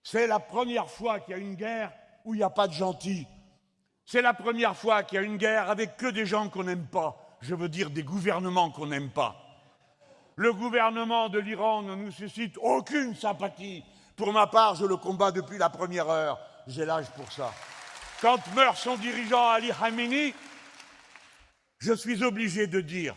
C'est la première fois qu'il y a une guerre où il n'y a pas de gentils. C'est la première fois qu'il y a une guerre avec que des gens qu'on n'aime pas. Je veux dire des gouvernements qu'on n'aime pas. Le gouvernement de l'Iran ne nous suscite aucune sympathie. Pour ma part, je le combats depuis la première heure. J'ai l'âge pour ça. Quand meurt son dirigeant Ali Khamenei, je suis obligé de dire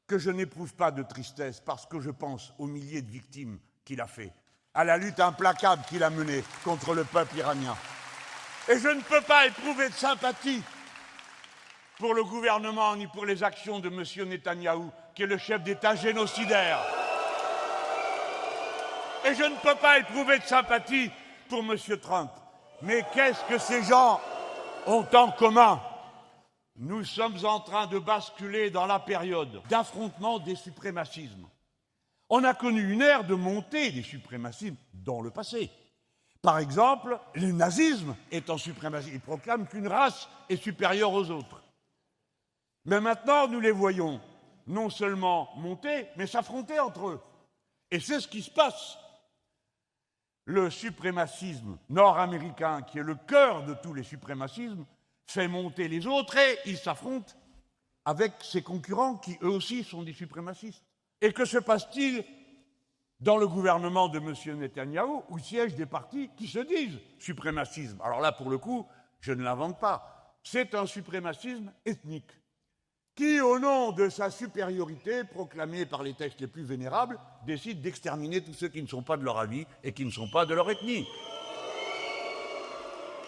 que je n'éprouve pas de tristesse parce que je pense aux milliers de victimes qu'il a fait, à la lutte implacable qu'il a menée contre le peuple iranien. Et je ne peux pas éprouver de sympathie pour le gouvernement ni pour les actions de M. Netanyahou, qui est le chef d'État génocidaire. Et je ne peux pas éprouver de sympathie pour M. Trump. Mais qu'est-ce que ces gens ont en commun? Nous sommes en train de basculer dans la période d'affrontement des suprémacismes. On a connu une ère de montée des suprémacismes dans le passé. Par exemple, le nazisme est en suprématie. Il proclame qu'une race est supérieure aux autres. Mais maintenant, nous les voyons non seulement monter, mais s'affronter entre eux. Et c'est ce qui se passe. Le suprémacisme nord-américain, qui est le cœur de tous les suprémacismes, fait monter les autres et ils s'affrontent avec ses concurrents qui, eux aussi, sont des suprémacistes. Et que se passe-t-il dans le gouvernement de M. Netanyahou, où siègent des partis qui se disent suprémacisme? Alors là, pour le coup, je ne l'invente pas. C'est un suprémacisme ethnique qui, au nom de sa supériorité, proclamée par les textes les plus vénérables, décide d'exterminer tous ceux qui ne sont pas de leur avis et qui ne sont pas de leur ethnie.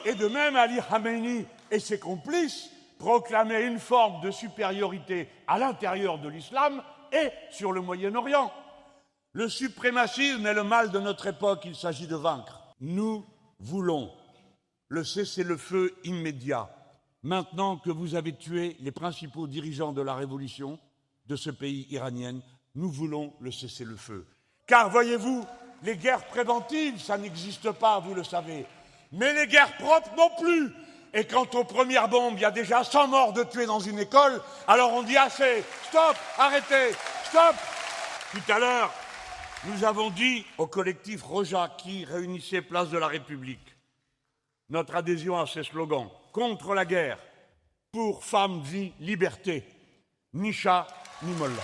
Et de même, Ali Khamenei et ses complices proclamaient une forme de supériorité à l'intérieur de l'islam et sur le Moyen-Orient. Le suprémacisme est le mal de notre époque, il s'agit de vaincre. Nous voulons le cessez-le-feu immédiat. Maintenant que vous avez tué les principaux dirigeants de la révolution de ce pays iranien, nous voulons le cessez-le-feu. Car, voyez-vous, les guerres préventives, ça n'existe pas, vous le savez. Mais les guerres propres non plus. Et quand aux premières bombes, il y a déjà 100 morts de tués dans une école, alors on dit assez, stop, arrêtez, stop. Tout à l'heure, nous avons dit au collectif Roja qui réunissait Place de la République notre adhésion à ces slogans. Contre la guerre, pour femmes, vie, liberté, ni chat, ni mollah.